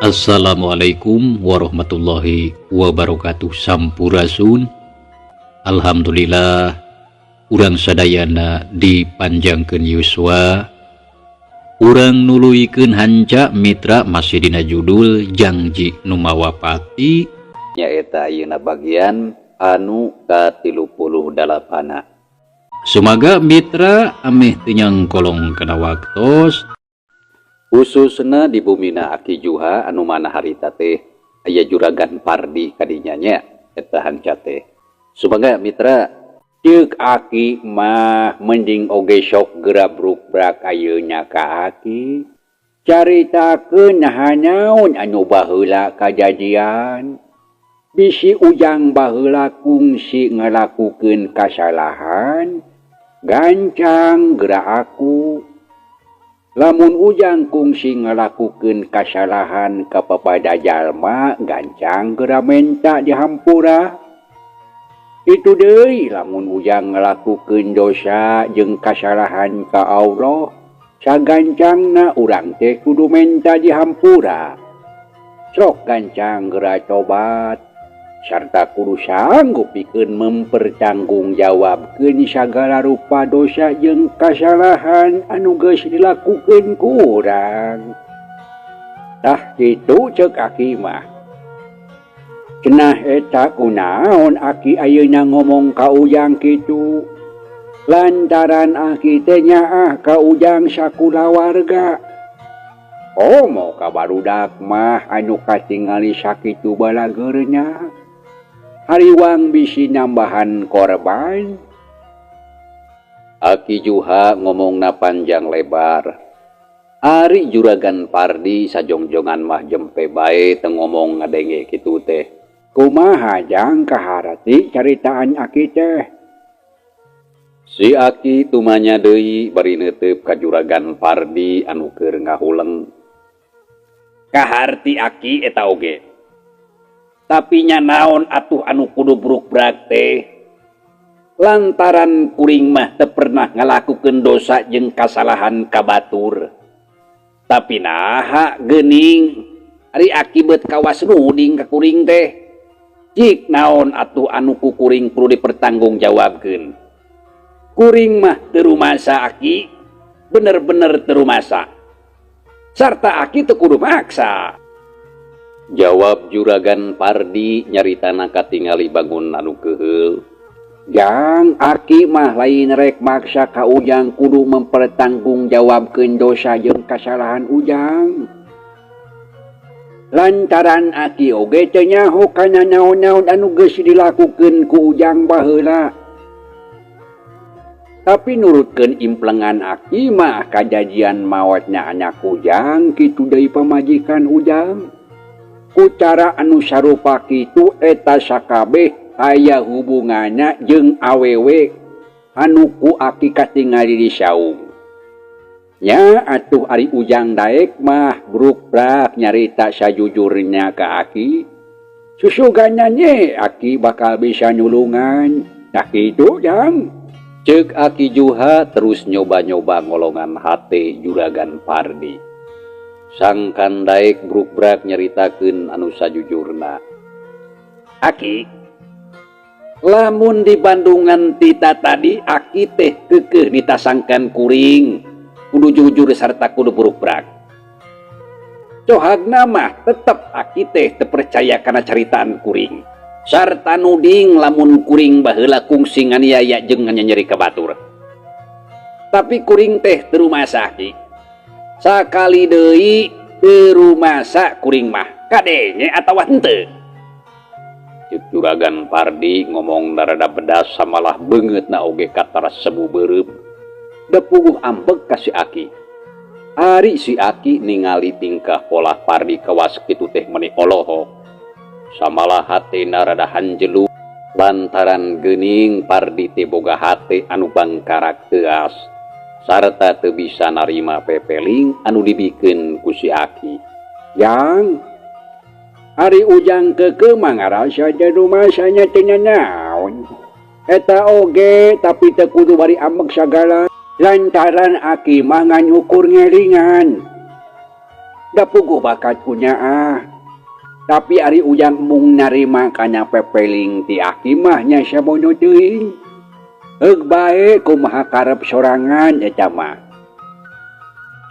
Assalamualaikum warahmatullahi wabarakatuh. Sampurasun. Alhamdulillah urang sadayana dipanjangkeun yuswa. Urang nuluykeun hanca mitra masih dina judul Janji Nu Mawapati nyaeta ayeuna bagian anu ka-38. Sumaga mitra ameh teu nyangkolong kana waktos khususna di bumina Aki Juha anu mana harita teh aya juragan Pardi kadinya nya eta hanca teh. Sumaga mitra ceuk Aki mah mending oge sok gerabruk-brak ayeuna ka Aki caritakeun naon anu baheula kajadian. Bisi ujang baheula kungsi ngalakukeun kasalahan gancang geura aku. Lamun ujang kungsi ngalakukeun kasalahan ka papada jalma gancang geura menta dihampura. Itu deui lamun ujang ngalakukeun dosa jeung kasalahan ka Allah sagancangna urang teh kudu menta dihampura. Sok gancang geura tobat sarta kudu sanggup pikeun mempertanggungjawabkeun sagala rupa dosa jeung kasalahan anu geus dilakukeun ku urang. Tah kitu ceuk Aki mah. Cenah eta kunaon Aki ayeuna ngomong ka ujang kitu? Lantaran Aki teh nyaah ka ujang sakulawarga. Komo ka barudak mah anu katingali sakitu balageurnya. Hariwang bisi nambahan korban. Aki Juha ngomongna panjang lebar. Ari juragan Pardi sajongjongan mah jempe bae teu ngomong ngadenge kitu teh. Kumaha jang kaharati caritaan Aki teh? Si Aki tumanya deui bari neuteup ka juragan Pardi anu keur ngahuleng. Kaharti Aki eta oge. Tapi nya naon atuh anu kudu bruk-brak teh? Lantaran kuring mah teu pernah ngalakukeun dosa jeung kasalahan ka batur. Tapi naha geuning ari Aki beut kawas nuding ka kuring teh. Cik naon atuh anu ku kuring perlu dipertanggungjawabkeun. Kuring mah teu rumasa Aki, bener-bener teu rumasa. Sarta Aki teu kudu maksa. Jawab juragan Pardi nyaritana katingali bangun anu keheul. Jang Aki mah lain rek maksa ka ujang kudu mempertanggungjawabkeun dosa jeung kasalahan ujang. Lantaran Aki oge teu nyaho kana naon-naon anu geus dilakukeun ku ujang baheula. Tapi nurutkeun implengan Aki mah kajadian maotna anak ujang kitu deui pamajikan ujang. Ku cara anu sarupa kitu eta sakabeh aya hubunganna jeung awewe anu ku Aki katingali di saung. Nya atuh ari ujang daek mah bruk-brak nyarita sajujurnya ka Aki. Susuganna nye Aki bakal bisa nyulungan. Nah kitu jang. Ceuk Aki Juha terus nyoba-nyoba ngolongan hate juragan Pardi. Sangkan daek bruk-brak nyaritakeun anu sajujurna. Aki, lamun di Bandungan tita tadi Aki teh keukeuh ditasangkan kuring, kudu jujur sarta kudu bruk-brak. Cohagna mah tetep Aki teh teu percaya kana caritaan kuring. Sarta nuding lamun kuring baheula kungsi nganiaya jeung nganyeri ka batur. Tapi kuring teh teu rumasa Aki. Sakali deui teu rumasa kuring mah kadenge atawa henteu. Ceuk juragan Pardi ngomong rada bedas samalah beungeutna oge katara sebu beureum. Da puguh ampeg ka si Aki. Ari si Aki ningali tingkah pola Pardi kawas kitu teh meuni olohok. Samalah hatena rada hanjelu lantaran geuning Pardi teh boga hate anu bangkarak teuas. Sarta teu bisa narima pepeling anu dibikeun ku si Aki. Yang ari ujang keukeuh mah ngarasa jadi rumasanya teu naon. Eta oge tapi teu kudu bari ambek sagala lantaran Aki mah ngan ukur ngelingan. Da puguh bakat punya tapi ari ujang mung narima kana pepeling ti Aki mah nya sabodo teuing. Heug bae kumaha karep sorangan eta mah.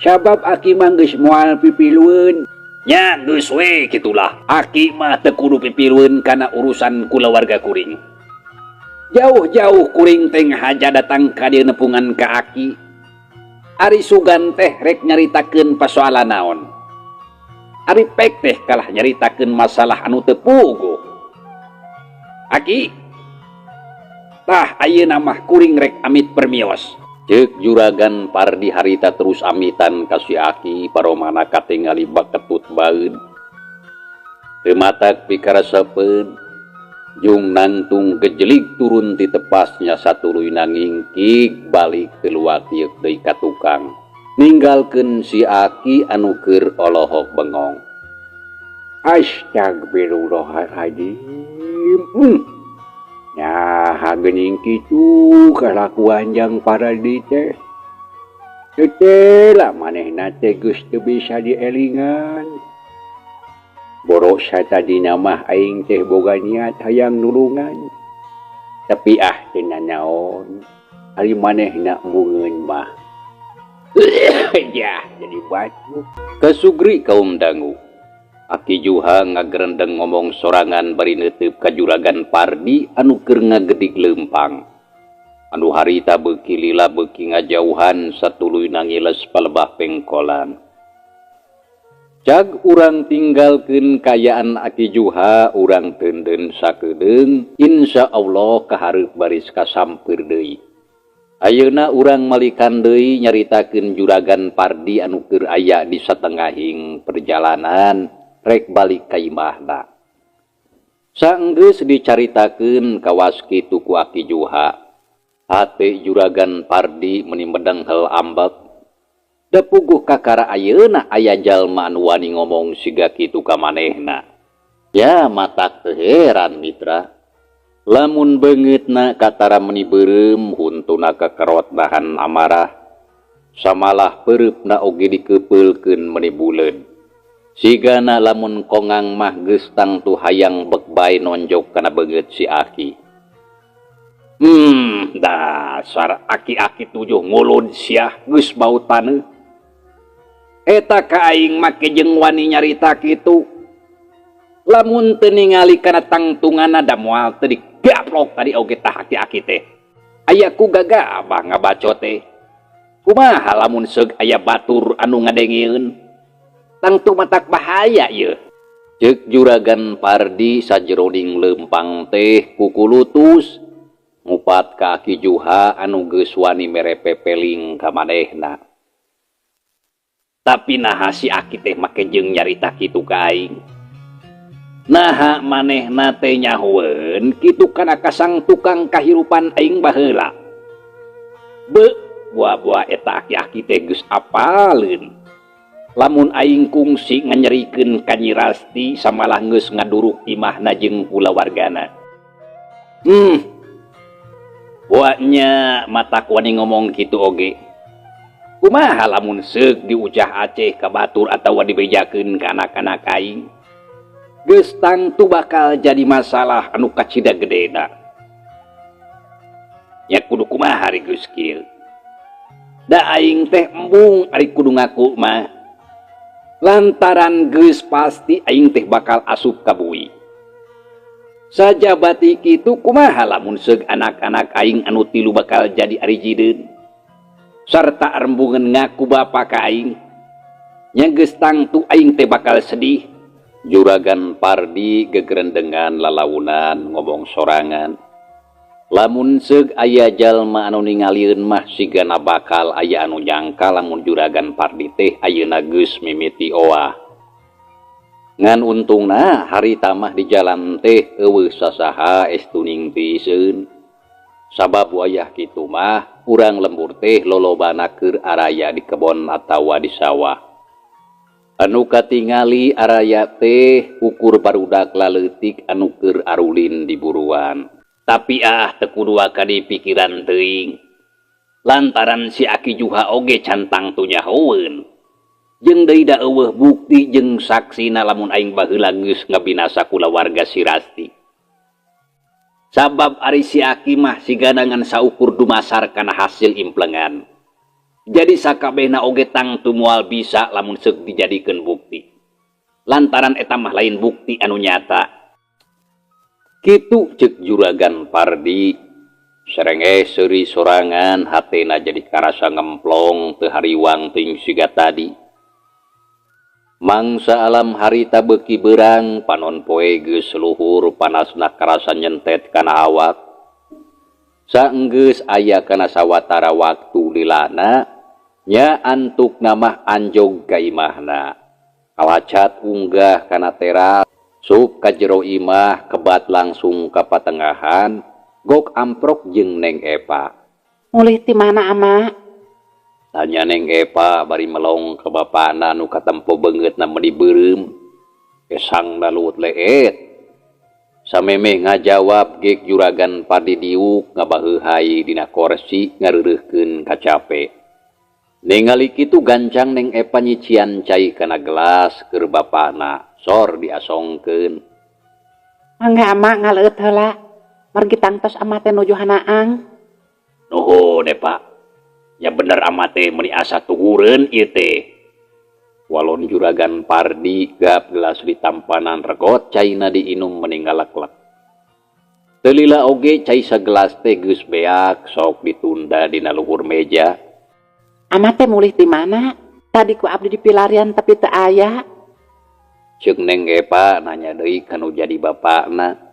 Sabab Aki mah geus moal pipilueun. Nya geus we kitulah. Aki mah teu kudu pipilueun kana urusan kulawarga kuring. Jauh-jauh kuring teh haja datang ka dieu nepungan ka Aki. Ari sugan teh rek nyaritakeun pasoalan naon. Ari pek teh kalah nyaritakeun masalah anu teu puguh. Aki, tah ayeuna mah kuring rek amit permios. Ceuk Juragan Pardi harita terus amitan ka si Aki paromana katingali baketut baeud. Teu matak pikarasapeun jung nangtung gejelik turun ti tepasnya satuluy nanging kik balik keluar tiuk deui ka tukang. Ninggalkeun si Aki anu keur olohok bengong. Astagfirullahaladzim. Nyaha geuning kitu kalakuan Jang Pardi teh. Teu lah manehna teh geus teu bisa dielingan. Boros satadina mah aing teh boga niat hayang nulungan. Tapi teu nanaon. Ari manehna mungeun mah. Ya, jadi batu. Kasugri kaum dangu. Aki Juha ngagerendeng ngomong sorangan bari neuteub ka Juragan Pardi anu keur ngagedik leumpang. Anu harita beuki lila beuki ngajauhan satuluy nangiles palebah pengkolan. Jag urang tinggalkeun kayaan Aki Juha urang teunden sakedeung insyaallah kahareup baris kasampeur deui. Ayeuna urang malikan deui nyaritakeun Juragan Pardi anu keur aya di satengahing perjalanan rek balik ka imahna. Saenggeus dicaritakeun kawas kitu ku Aki Juha, hate Juragan Pardi meuni medeng hel ambek. Da puguh kakara ayeuna aya jalma anu wani ngomong siga kitu ka manehna. Ya matak teu heran mitra. Lamun beungeutna katara meuni beureum huntuna kakerot dahan amarah. Samalah peureupna oge dikepeulkeun meuni buleud. Sigana lamun kongang mah geus tangtu hayang bekbae nonjok kana beungeut si Aki. Dasar aki-aki tujuh ngulud siah geus bau taneuh. Eta ka aing make jeung wani nyarita kitu. Lamun teu ningali kana tangtunganna da moal teu digaplok tadi oge tah aki-aki teh. Aya ku gagabah ngabacot teh. Kumaha lamun seug aya batur anu ngadengieun? Tangtu matak bahaya ieu. Ceuk Juragan Pardi sajeroning leumpang teh kukulutus ngupat ka Aki Juha anu geus wani mere pepeling ka manehna. Tapi naha si Aki teh make jeung nyarita kitu ka aing. Naha manehna teh nyahoeun kitu kana kasang tukang kahirupan aing baheula. Buah-buah eta aki-aki teh geus apaleun. Lamun aing kungsi nganyerikeun ka Nyi Rasti samalah geus ngaduruk imahna jeung kulawargana. Buahnya matak wani ngomong kitu oge. Kumaha lamun seug diucah Aceh ka batur atawa dibejakeun ka anak-anak aing? Geus tangtu bakal jadi masalah anu kacida gedena. Nya kudu kumaha ari geus kieu? Da aing teh embung ari kudu ngaku mah. Lantaran geus pasti aing teh bakal asup ka bui. Sajabati kitu kumaha lamun seug anak-anak aing anu tilu bakal jadi ari jideun? Sarta rembungan ngaku bapa ka aing. Nya geus tangtu aing teh bakal sedih. Juragan Pardi gegerendengan lalaunan ngomong sorangan. Lamun seug aya jalma anu ningalieun mah sigana bakal aya anu nyangka lamun Juragan Pardi teh ayeuna geus mimiti owah. Ngan untungna harita mah di jalan teh eueuh sasaha estuning piseun. Sabab wayah kitu mah urang lembur teh lolobana keur araya di kebon atawa di sawah. Anu katingali araya teh ukur barudak laleutik anu keur arulin di buruan. Tapi teu kudu akadi pikiran teuing. Lantaran si Aki Juha oge cantang tu nyahoeun. jeung deui da eueuh bukti jeung saksina lamun aing baheula geus ngabinasa kulawarga si Rasti. Sabab ari si Aki mah sigana ngan saukur dumasar kana hasil implengan. Jadi sakabehna oge tangtu moal bisa lamun seuk dijadikeun bukti. Lantaran eta mah lain bukti anu nyata. Kitu ceuk Juragan Pardi. Serenge seuri sorangan hatena jadi karasa ngemplong teu hariwang ting siga tadi. Mangsa alam harita beuki beurang panon poe geus luhur panasna karasa nyentet kana awak. Saenggeus aya kana sawatara waktu lilana nya antuk namah anjog ka imahna. Kalacat unggah kana teras sup ka jero imah kebat langsung ka patengahan gok amprok jeung Neng Epa. Mulih ti mana ama? Tanya Neng Epa bari melong ke bapana nu katempo beungeutna meuli beureum. Kesangna luut leet. Samemeh ngajawab geuk Juragan Pardi diuk ngabaheuhai dina kursi ngareureuhkeun ka cape. Ningali kitu gancang Neng Epa nyician cai kana gelas keur bapana sor diasongkeun. Mangga ama ngaleut heula. Margi tangtos ama teh nuju hanaang. Nuhun Epa. Ya bener amat teh meuni asa tuhureun ieu teh. Walon Juragan Pardi gap gelas ditampanan regot caina diinum meninggalak-lak. Teu lila oge cai sagelas teh geus beak sok ditunda dina luhur meja. Ama teh mulih ti mana? Tadi ku abdi di pilarian tapi teu aya. Ceuk Neng Epa nanya deui kanu jadi bapakna.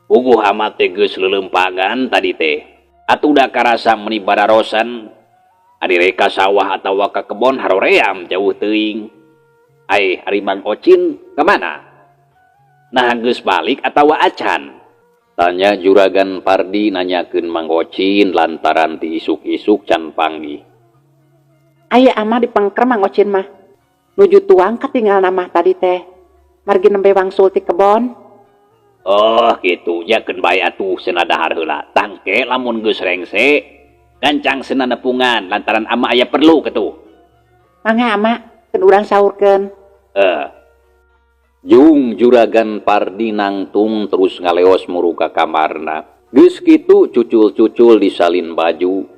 Puguh amat teh geus leuleumpangan tadi teh. Atuh da karasa meuni badarosan ari reka sawah atawa ka kebon haroream jauh teuing. Ai ari Mang Ocin ka mana? Nah geus balik atawa acan? Tanya Juragan Pardi nanyakeun Mang Ocin lantaran ti isuk-isuk can panggih. Aya ama dipengker Mang Ocin mah. Nuju tuang katinggal namah tadi teh. Margi nembe wangsul ti kebon. Oh gitu jakeun bae atuh cenah dahar heula. Tangke lamun geus rengse gancang cenah nepungan lantaran ama aya perlu kitu. Mangga ama keun urang saurkeun. Jung Juragan Pardi nangtung terus ngaleos muru ka kamarna. Geus kitu cucul-cucul disalin baju.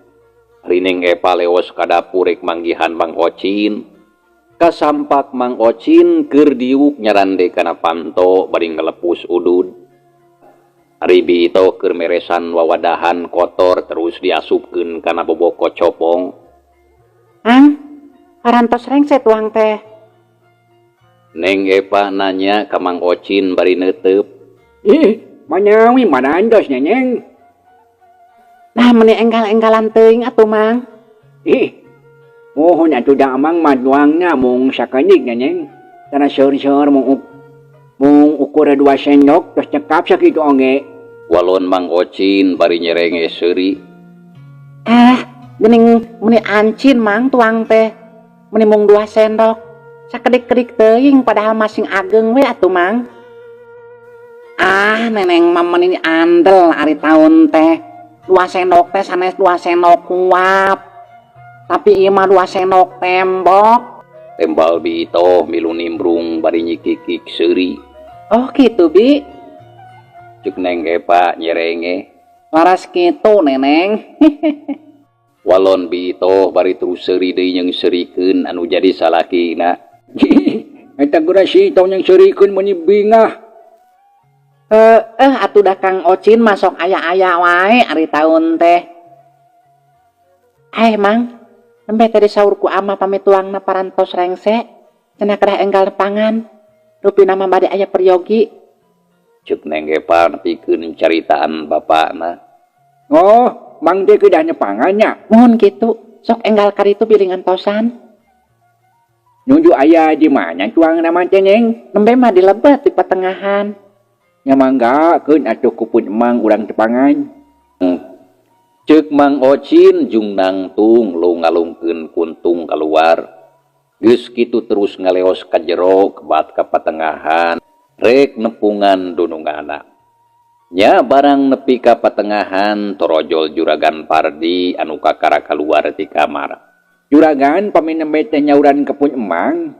Rineng Epa leos ka dapur rek manggihan Mang Ocin. Kasampak Mang Ocin keur diuk nyarande kana panto bari ngalepus udud. Ari Bito keur meresan wawadahan kotor terus diasupkeun kana boboko copong. Ang, parantos rengse tuang teh. Neng Epa nanya ka Mang Ocin bari neuteup. Manyawi mana andos Neng? Nah meuni enggal-enggalan teuing atuh Mang. Mohon atuh da amang maduangna mung sakenik Neng. Tara seur-seur mung ukur 2 sendok terus cekap sakitu onge. Walon Mang Ocin bari nyerenge seuri. Geuning meuni ancin Mang tuang teh. Meuni mung 2 sendok. Sakedik-kedik teuing padahal masing ageng we atuh Mang. Neneng mah meuni andel ari taun teh. 2 sendok teh sanes 2 sendok kuap. Tapi ieu mah 2 sendok tembok. Tembal Bito milu nimbrung bari nyikikik seuri. Oh gitu Bi. Cuk Neng Epa nyerenge. Laras kitu Neneng. Walon Bito bari terus seuri deui jeung serikeun anu jadi salakina. Eta geura sitong yang serikeun meuni bingah. Atuh da Kang Ocin masok aya-aya wae ari taun teh. Mang, nembe tadi saur ku ama pamit tuangna parantos rengse. Cenah kedah enggal nepangan. Rupina mah bade aya peryogi. Cuk Neng Epa nepikeun caritaan bapakna. Oh, Mang teh kedah nyepangannya. Mohon kitu, sok enggal kaditu bilingan tosan. Nuju aya di mana tuang nama teh Neng? Nembe mah dilebet di patengahan. Nya mangga keun atuh kupun Mang urang tepangan. Ceuk Mang Ocin jung nangtung lu ngalungkeun kuntung keluar. Geus kitu terus ngaleos ka jero kebat ka patengahan rek nepungan dunungana. Nya barang nepi ka patengahan torojol Juragan Pardi anu kakara kaluar ti kamar. Juragan paminembe teh nyauran kepun emang.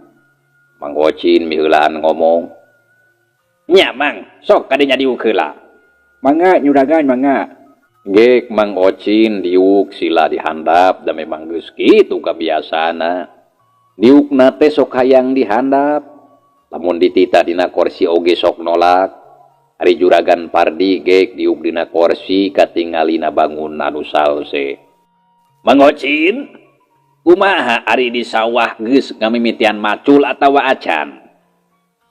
Mang Ocin miheulaan ngomong. Nya Mang, sok kadinya diuk heula. Mangga juragan mangga. Gek Mang Ocin diuk sila dihandap da memang geus kitu kabiasaana. Diukna teh sok hayang dihandap. Lamun ditita dina kursi oge sok nolak. Ari Juragan Pardi gek diuk dina kursi katingalina bangun anu salse. Mang Ocin, kumaha ari di sawah geus ngamimitian macul atawa acan?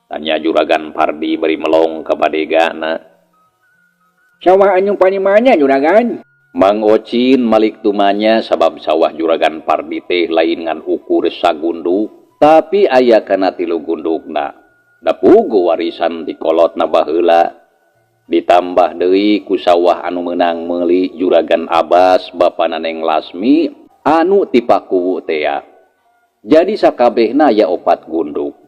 Tanya Juragan Pardi beri melong ka badegana. Sawah anu panimanya juragan? Mang Ocin malik tumanya sabab sawah Juragan Pardi teh lain ngan ukur sagunduk, tapi aya kana 3 gundukna. Da puguh warisan ti kolotna baheula. Ditambah deui ku sawah anu meunang meuli Juragan Abbas bapana Neng Lasmi anu ti Pakuwu teh. Jadi sakabehna aya 4 gunduk.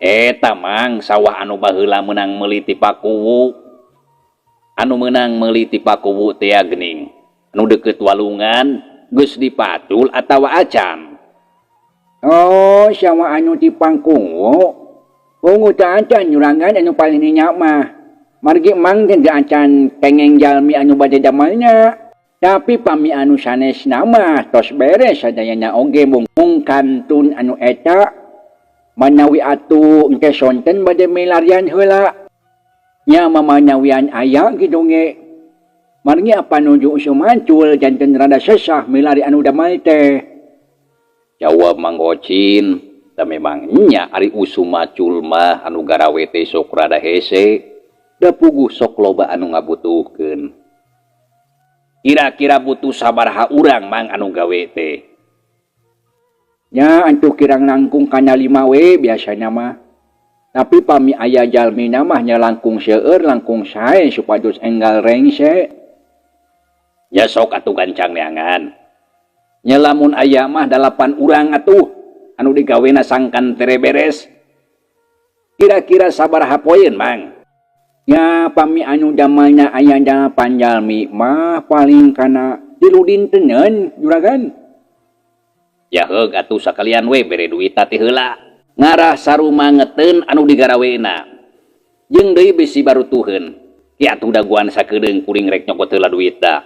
Eta Mang sawah anu baheula meunang meuli ti Pakuwu. Anu meunang meuli ti Pakuwu teh geuning. Anu deukeut walungan geus dipacul atawa acan. Oh, sawah anu di Pangkungu. Kungu teh acan juragan anu paling nya mah. Margi mang teh acan kengeng jalmi anu bade damalnya. Tapi pami anu sanesna mah tos beres sadayana oge mung kantun anu eta manawi atuh engke sonten bade milarian heula. Nya mamanawian aya kitu ge. Margi apa nuju usu mancul janten rada sesah milari anu damal teh. Jawab Mang Ocin, da memang nya ari usu macul mah anu garawe teh sok rada hese. Da puguh sok loba anu ngabutuhkeun. Kira-kira butuh sabaraha urang Mang anu gawe teh? Nya antu kirang langkung kana 5 we biasanya mah. Tapi pami aya jalmina mah nya langkung seueur langkung sae supados enggal rengse. Ya sok atuh gancang neangan. Nya lamun aya mah 8 urang atuh anu digawena sangkan tere beres. Kira-kira sabaraha poeun Mang? Ya pami anu damalnya aya 8 jalmi mah paling kana 3 dinteun juragan. Ya heug atuh sakalian we bere duit teh heula. Ngarah sarumangeteun anu digarawena. Jeung deui bisi barutuheun. Ki atuh daguan sakedeung kuring rek nyokot heula duit da.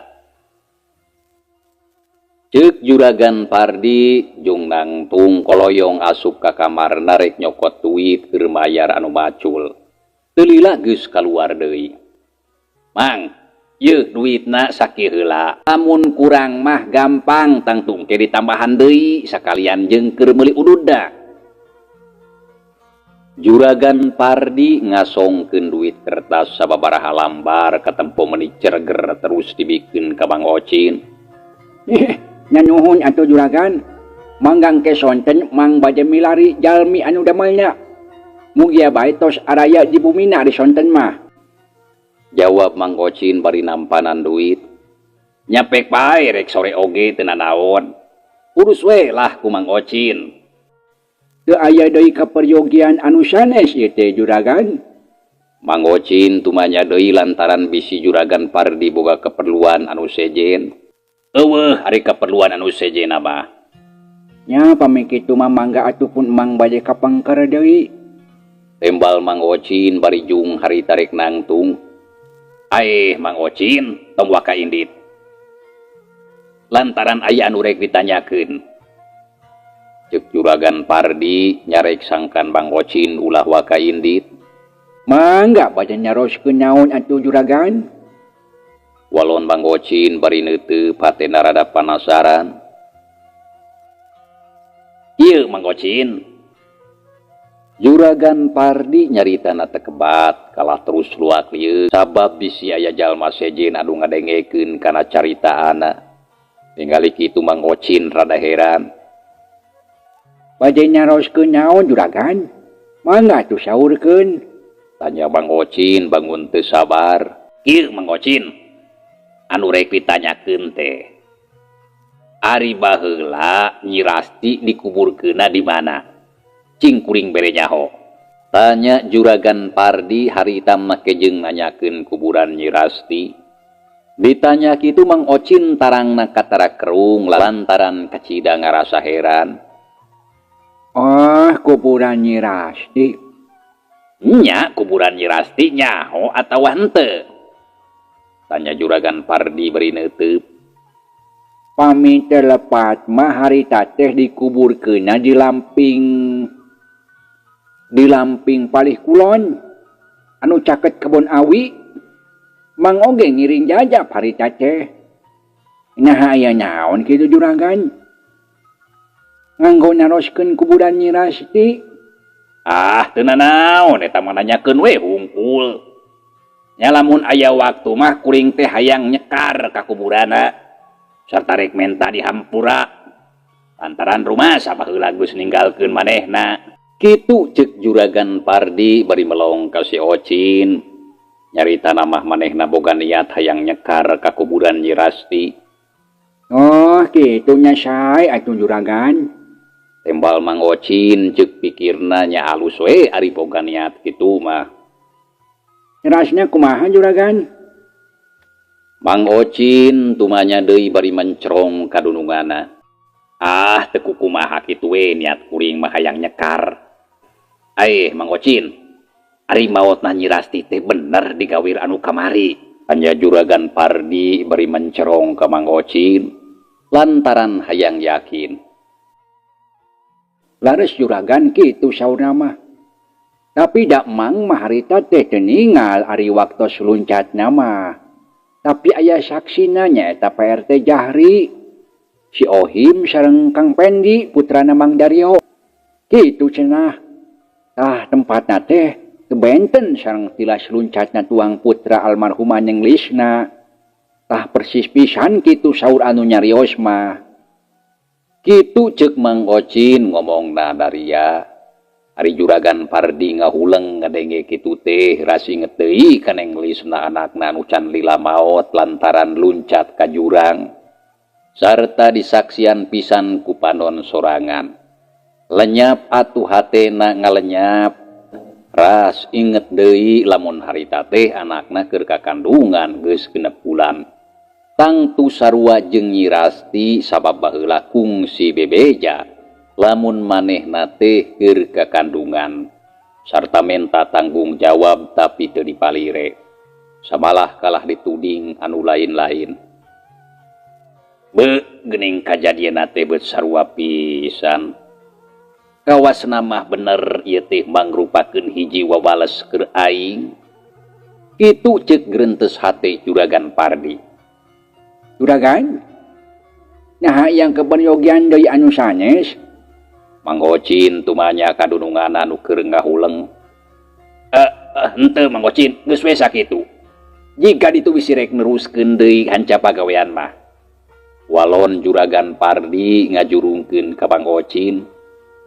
Ceuk Juragan Pardi jeung nangtung koloyong asup ka kamarna rek nyokot duit keur mayar anu macul. Teu lila geus kaluar deui. Mang, yeuh duitna sakieu heula. Lamun kurang mah gampang tangtung teh ditambahan deui sakalian jeung keur meuli ududda. Juragan Pardi ngasongkeun duit kertas sababaraha lambar katempo meuni cerger terus dibikeun ka Mang Ocin. Nya nuhun atuh juragan. Manggang ke sonten mang bade milari jalmi anu damalnya. Mugia bae tos araya di bumina di sonten mah. Jawab Mang Ocin bari nampanan duit. Nyapek bae rek sore oge teu nanaon. Urus we lah ku Mang Ocin. Teu aya deui kaperyogian anu sanes ieu teh juragan. Mang Ocin tumanya deui lantaran bisi Juragan Pardi boga keperluan anu sejen. Eueuh ari keperluan anu sejenna mah. Nya pami kitu mah mangga atuh pun emang bade kapangkar deui. Tembal Mang Ocin bari jung hari tarik nangtung. Aeh Mang Ocin, tong waka indit. Lantaran aya anu rek ditanyakeun. Ceuk Juragan Pardi nyarek sangkan Mang Ocin ulah waka indit. Mangga bade nyaroskeun naon atuh juragan? Walon Mang Ocin bari neuteub hatena rada panasaran. Ieu Mang Ocin. Juragan Pardi nyaritana teu kebat kalah terus luak lieu sabab bisi aya jalma sejen anu ngadengekeun kana caritaana. Ningali kitu Mang Ocin rada heran. Bade nyaroskeun naon juragan? Mangga atuh saurkeun. Tanya Mang Ocin bangun teu sabar. Kieu Mang Ocin. Anu rek ditanyakeun teh. Ari baheula Nyi Rasti dikuburkeunna di mana? Cing kuring bere nyaho. Tanya Juragan Pardi harita make jeung nanyakeun kuburan Nyi Rasti. Ditanya kitu Mang Ocin tarangna katara kerung lantaran kacida ngarasa heran. Oh, kuburan Nyi Rasti. Nya kuburan Nyi Rasti nyaho atawa henteu? Tanya Juragan Pardi beri neuteub. Pami telepat mah harita teh dikuburkeunna di lamping palih kulon anu caket kebon awi. Mang oge ngiring jajab harita teh. Nah aya naon kitu Juragan? Nganggo naroskeun kuburan Nyi Rasti. Ah, teu nanaon eta mah nanyakeun we hungkul. Nya lamun aya waktu mah kuring teh hayang nyekar ka kuburana sarta rek menta di hampura. Lantaran rumah sabaheula geus ninggalkeun manehna. Kitu ceuk Juragan Pardi bari melong ka si Ocin. Nyarita mah manehna boga niat hayang nyekar ka kuburan Nyi Rasti. Oh, kitu nya sae atuh Juragan. Tembal Mang Ocin ceuk pikirna nya alus we ari boga niat kitu mah. Rasnya kumaha Juragan? Mang Ocin tumanya deui bari mencrong kadunungana. Ah, teu kumaha kitu we niat kuring mah hayang nyekar. Mang Ocin, ari maotna Nyi Rasti teh bener digawir anu kamari. Anya Juragan Pardi bari mencerong ka Mang Ocin lantaran hayang yakin. Lares Juragan kitu saurna mah. Tapi dak mang mah harita teh teu ningal ari waktos luncatna mah. Tapi aya saksina nya eta PRT Jahri. Si Ohim sareng Kang Pendi putrana Mang Daryo. Kitu cenah. Tah tempatna teh teu benten sareng tilas luncatna tuang putra almarhum Anyeng Lisna. Tah persis pisan kitu saur anu nyarios mah. Kitu ceuk Mang Ocin ngomongna Daria. Ari Juragan Pardi ngahuleng ngadenge kitu teh rasi ngeteuy Kaneng Lisna anakna anu can lila maot lantaran luncat ka jurang. Sarta disaksian pisan ku panon sorangan. Lenyap atuh hatena ngalenyap. Ras inget deui lamun harita teh anakna keur kakandungan geus 6 bulan. Tangtu sarua jeung Nyi Rasti sabab baheula kungsi bebeja. Lamun manehna teh keur kakandungan sarta menta tanggung jawab tapi teu dipalire. Samalah kalah dituding anu lain-lain. Geuning kajadianna teh beut sarua pisan. Kawasna mah bener ieu teh mangrupakeun hiji wawales keur aing. Kitu ceuk greunteus hate Juragan Pardi. Juragan? Nah yang kebenyogian deui anu sanes. Mang Ocin tumanya kadunungan anu keur ngahuleng. Henteu Mang Ocin, geus we sakitu. Jika ditu bisi rek neruskeun deui hanca pagawean mah. Walon Juragan Pardi ngajurungkeun ka Mang Ocin.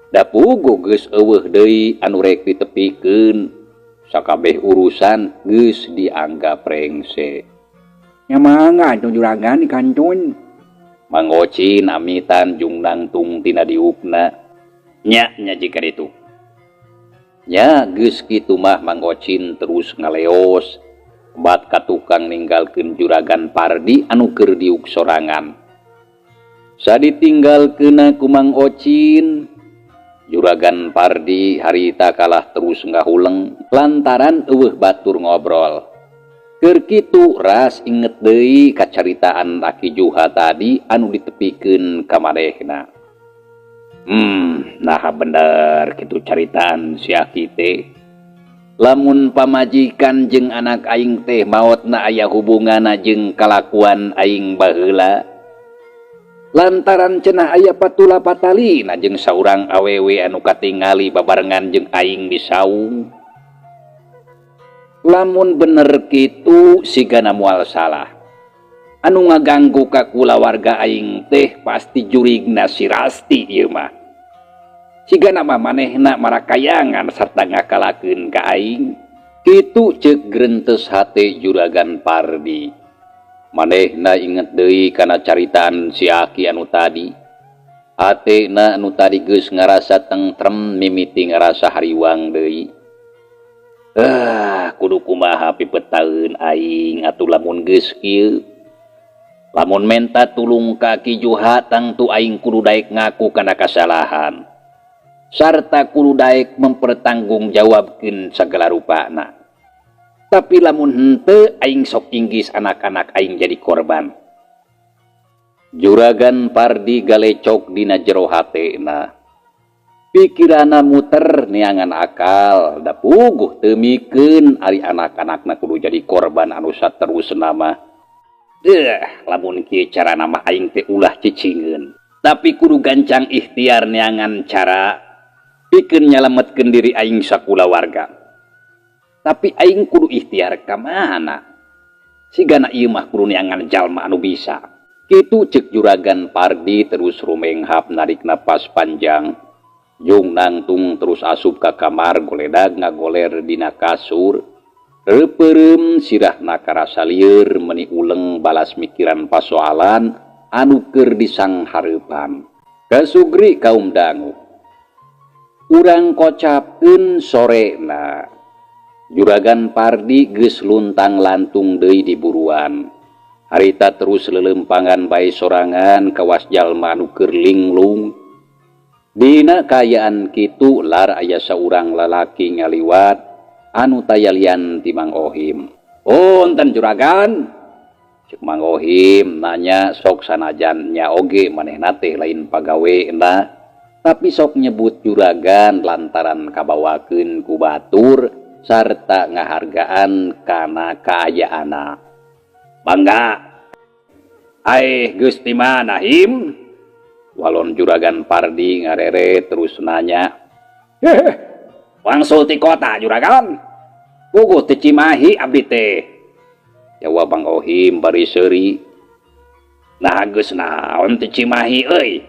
Da puguh geus eueuh deui anu rek ditepikeun. Sakabeh urusan geus dianggap rengse. Nya mangga atuh Juragan dikantun. Mang Ocin amitan jung nangtung tina diukna. Nya jika itu. Nya geus kitu mah Mang Ocin terus ngaleos bat ka tukang ninggalkeun Juragan Pardi anu keur diuk sorangan. Saditinggalkeunna ku Mang Ocin, Juragan Pardi harita kalah terus ngahuleng lantaran eueuh batur ngobrol. Keur kitu ras inget deui kacaritaan Aki Juha tadi anu ditepikeun ka manehna. Nah bener kitu caritaan si Aki teh. Lamun pamajikan jeung anak aing teh maotna aya hubunganna jeung kalakuan aing baheula. Lantaran cenah aya patula patalina jeung saurang awewe anu katingali babarengan jeung aing di saung. Lamun bener kitu sigana moal salah. Anu ngaganggu ka kulawarga aing teh pasti jurigna si Rasti ieu mah. Sigana mah manehna marakayangan sarta ngakalakeun ka aing. Kitu ceuk greunteus hate Juragan Pardi. Manehna inget deui kana caritaan si Aki anu tadi. Hatena anu tadi geus ngarasa tentrem mimiti ngarasa hariwang deui. Kudu kumaha pipetaeun aing atuh lamun geus kieu. Lamun menta tulung ka Ki Juha tangtu aing kudu daek ngaku kana kasalahan. Sarta kudu daek mempertanggungjawabkeun sagala rupana. Tapi lamun henteu aing sok inggis anak-anak aing jadi korban. Juragan Pardi galecok dina jero hatena. Pikirana muter neangan akal, da puguh teu mikeun ari anak-anakna kudu jadi korban anu saterusna mah. Lamun kieu cara nama aing teh ulah cicingeun. Tapi kudu gancang ikhtiar neangan cara pikeun nyalametkeun diri aing sakulawarga. Tapi aing kudu ikhtiar ka mana? Sigana ieu mah kudu neangan jalma anu bisa. Kitu ceuk Juragan Pardi terus rumenghap narik napas panjang. Jung nangtung terus asup ka kamar goledag ngagoler dina kasur. Reupeurem sirahna karasa lieur meuni uleng balas mikiran pasoalan anu keur disanghareupan. Kasugri kaum dangu. Urang kocapkeun sorena. Juragan Pardi geus luntang lantung deui di buruan. Harita terus lelempangan bae sorangan kawas jalma anu keur linglung. Dina kayaan kitu lar aya saurang lalaki ngaliwat anu tayalian ti Mang Ohim. Punten Juragan. Cek Mang Ohim nanya sok sanajan nya oge manehna teh lain pagaweena, tapi sok nyebut Juragan lantaran kabawakeun ku batur sarta ngahargaan kana kaayaana. Bangga. Geus ti mana Him? Walon Juragan Pardi ngarere terus nanya. Wangsul ti kota Juragan. Puguh ti Cimahi abdi teh. Jawab Mang Ohim bari seuri. Nah geus naon ti Cimahi euy?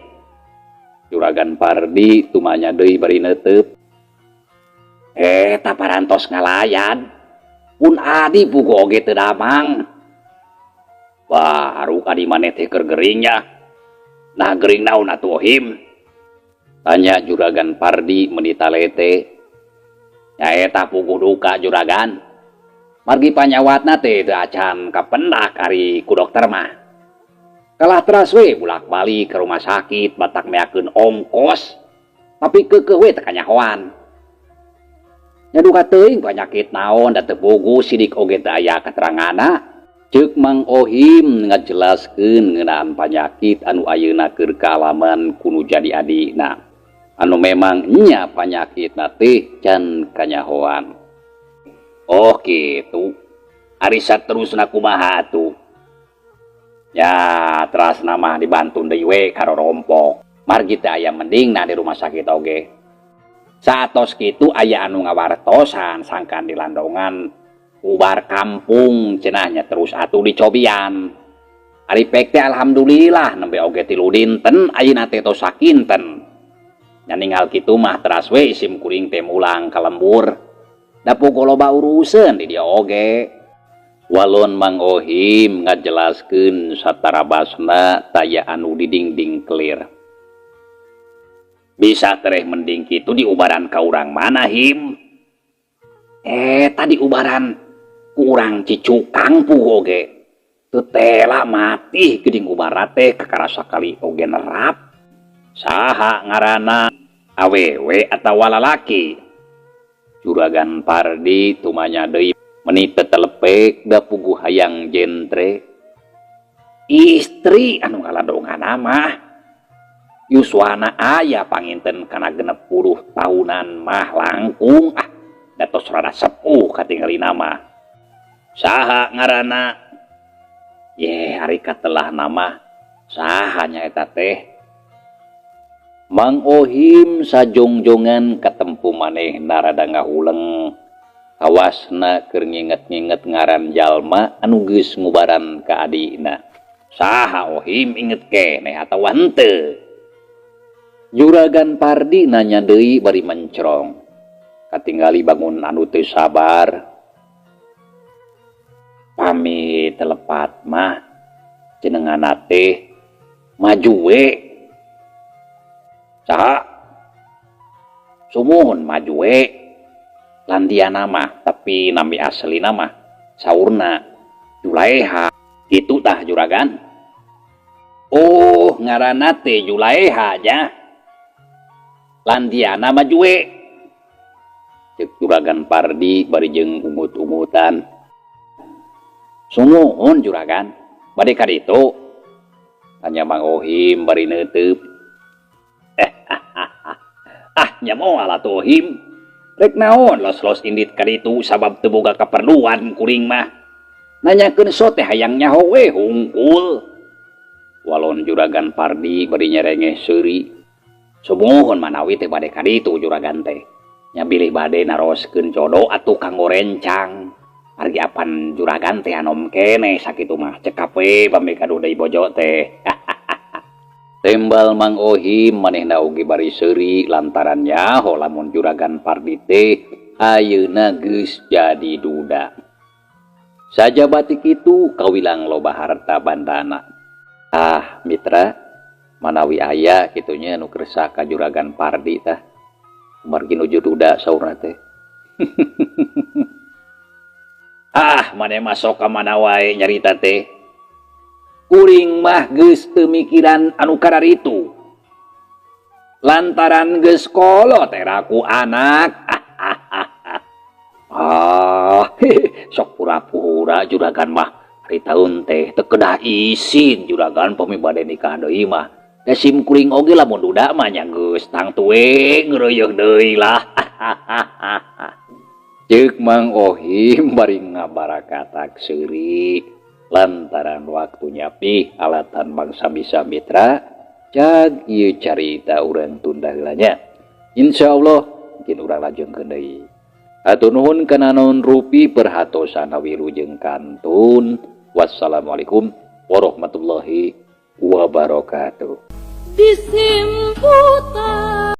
Juragan Pardi tumanya deui bari neuteup. Parantos ngalayan. Pun adi puguh oge teu damang. Baru kadi maneh teh keur geringnya. Nah gering naon atuh Ohim? Tanya Juragan Pardi meuni talete. Ya eta puguh duka Juragan. Margi panyawatna teh teu acan kapendak ari ku dokter mah. Kalah teras we bulak-balik ke rumah sakit batak meakeun ongkos. Tapi keukeuh we teu kanyahoan. Nya duka teuing panyakit naon da teu puguh sidik oge teu aya katerangana. Ceuk Mang Ohim ngajelaskeun ngeunaan panyakit anu ayeuna keur kaalaman kunu jadi adina. Anu memang nya panyakitna teh can kanyahoan. Oh kitu. Ari saterusna kumaha atuh? Ya terasna mah dibantu deui we karo rompok. Margi teh aya mendingna di rumah sakit oge. Satos kitu aya anu ngawartosan sangkan di landongan ubar kampung cenahnya terus atuh dicobian. Ari pek teh alhamdulillah nembe oge 3 dinten ayeuna teh tos sakinten. Nya ninggal kitu mah teras we sim kuring teh mulang ka lembur. Da puguh loba urusan di dia oge. Walon Mang Ohim ngajelaskeun satarabasna taya anu didingding kelir. Bisa tereh mending kitu diubaran ka urang mana Him? Tadi ubaran ku urang Cicukang puguh oge. Teu tela mati geuning ubara teh kakarasa kali oge nerap. Saha ngaranna? Awewe atawa lalaki? Juragan Pardi tumanya deui meuni tetelepek da puguh hayang jentre. Istri anu ngaladongan mah yuswana aya panginten kana 60 tahunan mah langkung datos rada sepuh katinggalina mah. Saha ngaranna? Ari katelah nama saha nya eta teh? Mang Ohim sajongjongan katempu manehna rada ngahuleng. Awasna keur nginget-nginget ngaran jalma anu geus ngubaran ka adina. Saha Ohim inget keneh atawa henteu? Juragan Pardi nanya deui bari mencrong. Katingali bangun anu teu sabar. Pami telepat mah jenenganna teh maju we. Saha? Sumuhun maju we. Landiana mah tapi nami aslina mah saurna Julaiha. Kitu tah Juragan. Oh, ngaranna teh Julaiha nya. Lantiana majue. Cek Juragan Pardi bari jeung umut-umutan. Sumuhun Juragan, bade ka ditu. Tanya Mang Ohim bari neuteub. Nya moal atuh Ohim. Rek naon los-los indit ka ditu sabab teu boga kaperluan kuring mah. Nanyakeun so teh hayang nyaho we hungkul. Walon Juragan Pardi bari nyerengeh seuri. Sumuhun manawi teh bade ka ditu Juragan teh. Nya bilih bade naroskeun jodoh atuh kanggo rencang. Argi apan Juragan teh anom kene sakitu mah cekap we bami kadu deui bojo teh. Tembal Mang Ohim manehna ugi bari seuri lantaran nyaho lamun Juragan Pardi teh ayeuna geus jadi duda. Saja batik itu kawilang loba harta bandana. Mitra, manawi aya kitunya nu kersa ka Juragan Pardi tah. Margi nuju duda saurna teh. Maneh masuk ka mana wae nyarita teh. Kuring mah geus teu mikiran anu kararitu. Lantaran geus kolot era ku anak. Sok pura-pura Juragan mah ari taun teh teu kedah isin Juragan pamibade nikah deui mah. Da sim kuring oge lamun duda mah nya geus tang tuwe ngeureuyeun deui lah. Ceuk Mang Ohim bari ngabarakatak seuri. Lantaran waktunya pi alatan bangsa bisa mitra jag ieu carita urang tunda heula nya. Insyaallah mungkin urang lajengkeun deui. Hatur nuhun kana naon rupi perhatosan wilujeng kantun. Wassalamualaikum warahmatullahi wabarakatuh. Disimputan